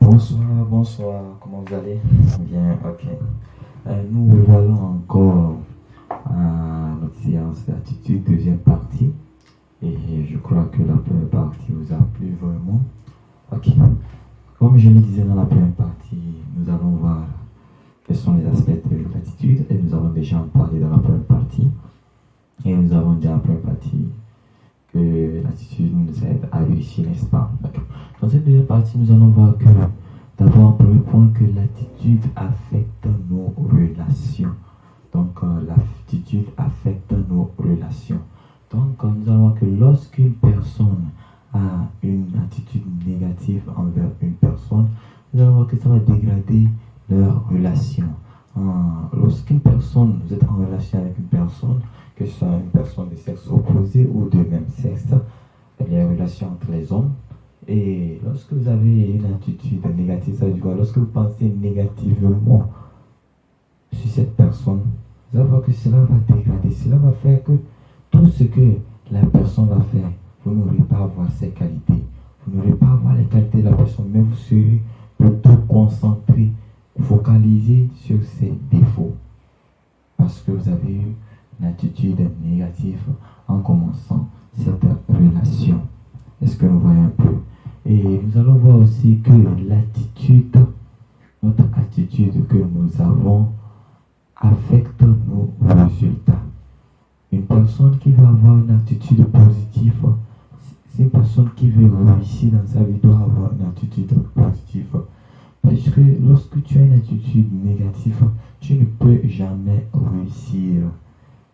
Bonsoir, bonsoir, comment vous allez? Bien, ok. Nous voilà encore à notre séance d'attitude, deuxième partie. Et je crois que la première partie vous a plu vraiment. Ok. Comme je le disais dans la première partie, nous allons voir quels sont les aspects de l'attitude. Et nous avons déjà parlé dans la première partie. Et nous avons dit dans la première partie que l'attitude nous aide à réussir, n'est-ce pas? Dans cette deuxième partie, nous allons voir que d'abord, en premier point, que l'attitude affecte nos relations. Donc, l'attitude affecte nos relations. Donc, nous allons voir que lorsqu'une personne a une attitude négative envers une personne, nous allons voir que ça va dégrader leur relation. Lorsqu'une personne, vous êtes en relation avec une personne, que ce soit une personne de sexe opposé ou de même sexe, les relations entre les hommes, et lorsque vous avez une attitude négative, ça veut dire quoi? Lorsque vous pensez négativement sur cette personne, vous allez voir que cela va dégrader, cela va faire que tout ce que la personne va faire, vous n'aurez pas à voir ses qualités, vous n'aurez pas à voir les qualités de la personne, mais vous serez plutôt concentré, focalisé sur ses défauts, parce que vous avez eu une attitude négative en commençant cette relation. Est-ce que nous voyons un peu? Et nous allons voir aussi que l'attitude, notre attitude que nous avons affecte nos résultats. Une personne qui va avoir une attitude positive, c'est une personne qui veut réussir dans sa vie doit avoir une attitude positive. Parce que lorsque tu as une attitude négative, tu ne peux jamais réussir.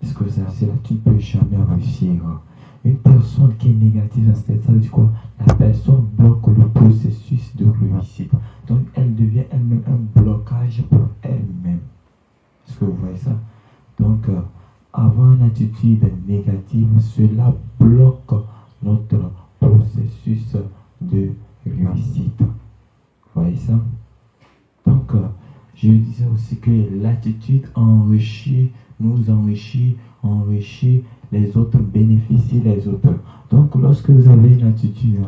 Est-ce que ça, c'est là, tu ne peux jamais réussir. Une personne qui est négative, ça veut dire quoi? La personne bloque le processus de réussite. Donc, elle devient elle-même un blocage pour elle-même. Est-ce que vous voyez ça? Donc, avoir une attitude négative, cela bloque notre processus de réussite. Vous voyez ça? Donc, je disais aussi que l'attitude nous enrichit les autres, bénéficient les autres. Donc, lorsque vous avez une attitude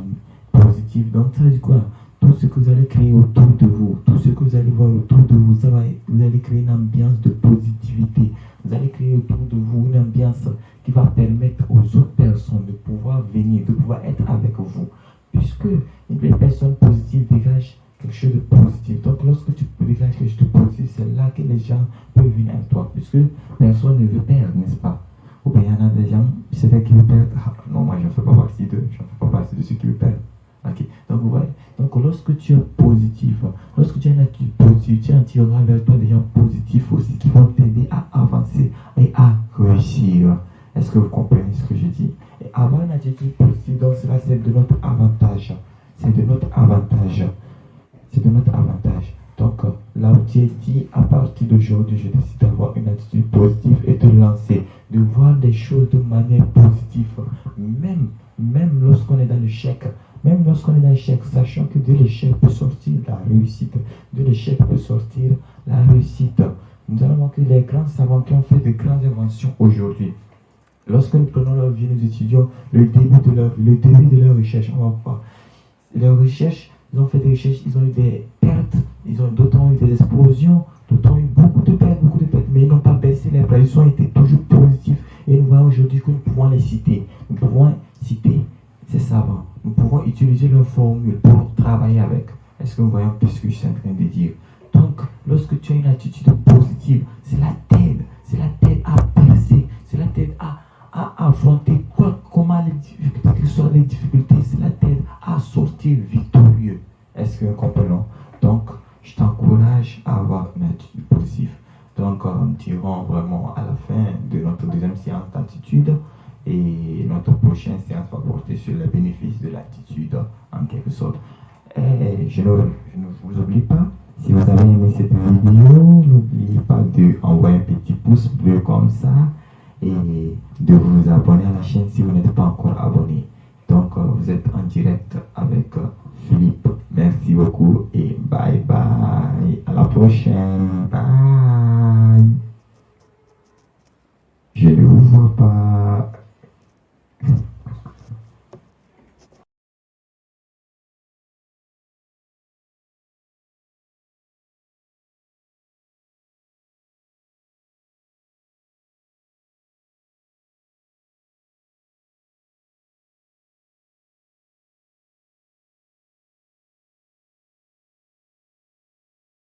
positive, donc ça veut dire quoi? Tout ce que vous allez créer autour de vous, tout ce que vous allez voir autour de vous, vous allez créer une ambiance de positivité. Vous allez créer autour de vous une ambiance qui va permettre aux autres personnes de pouvoir venir, de pouvoir être avec vous. Puisque une personne positive dégage quelque chose de positif. Donc, lorsque tu dégages quelque chose de positif, c'est là que les gens peuvent venir à toi. Puisque personne ne veut perdre, n'est-ce pas? Ou bien il y en a des gens, c'est vrai qu'ils veulent perdre. Ah, non, moi je ne fais pas partie de ceux qui veulent perdre. Ok. Donc, vous voyez, donc lorsque tu es positif, lorsque tu as une attitude positive, tu attireras vers toi des gens positifs aussi qui vont t'aider à avancer et à réussir. Est-ce que vous comprenez ce que je dis? Et avoir une attitude positive, donc cela c'est de notre avantage. C'est de notre avantage. C'est de notre avantage. Donc, là où tu es dit, à partir d'aujourd'hui, je décide d'avoir une attitude positive et de lancer, de voir des choses de manière positive, même lorsqu'on est dans l'échec. Même lorsqu'on est dans l'échec, sachant que de l'échec peut sortir la réussite. De l'échec peut sortir la réussite. Nous allons voir que les grands savants qui ont fait de grandes inventions aujourd'hui, lorsque nous prenons leur vie, nous étudions le début de leur recherche. On va voir. Leur recherche, ils ont fait des recherches, ils ont eu des pertes, d'autres ont eu des explosions, d'autres ont eu beaucoup de pertes, mais ils n'ont pas baissé les bras, ils ont été toujours positifs. Et nous voyons aujourd'hui que nous pouvons les citer. Nous pouvons citer ces savants. Nous pouvons utiliser leurs formules pour travailler avec. Est-ce que vous voyez un peu ce que je suis en train de dire? Donc, lorsque tu as une attitude positive, cela t'aide à percer, cela t'aide à affronter comment les difficultés, quelles sont les difficultés, cela t'aide à sortir victorieux. Est-ce que nous comprenons? Donc, je t'encourage à avoir une attitude positive. Donc, nous tirons vraiment à la fin de notre deuxième séance d'attitude. Et notre prochaine séance va porter sur les bénéfices de l'attitude, en quelque sorte. Et je ne vous oublie pas, si vous avez aimé cette vidéo, n'oubliez pas d'envoyer un petit pouce bleu comme ça et de vous abonner à la chaîne si vous n'êtes pas encore abonné. Donc, vous êtes en direct avec Philippe. Merci beaucoup.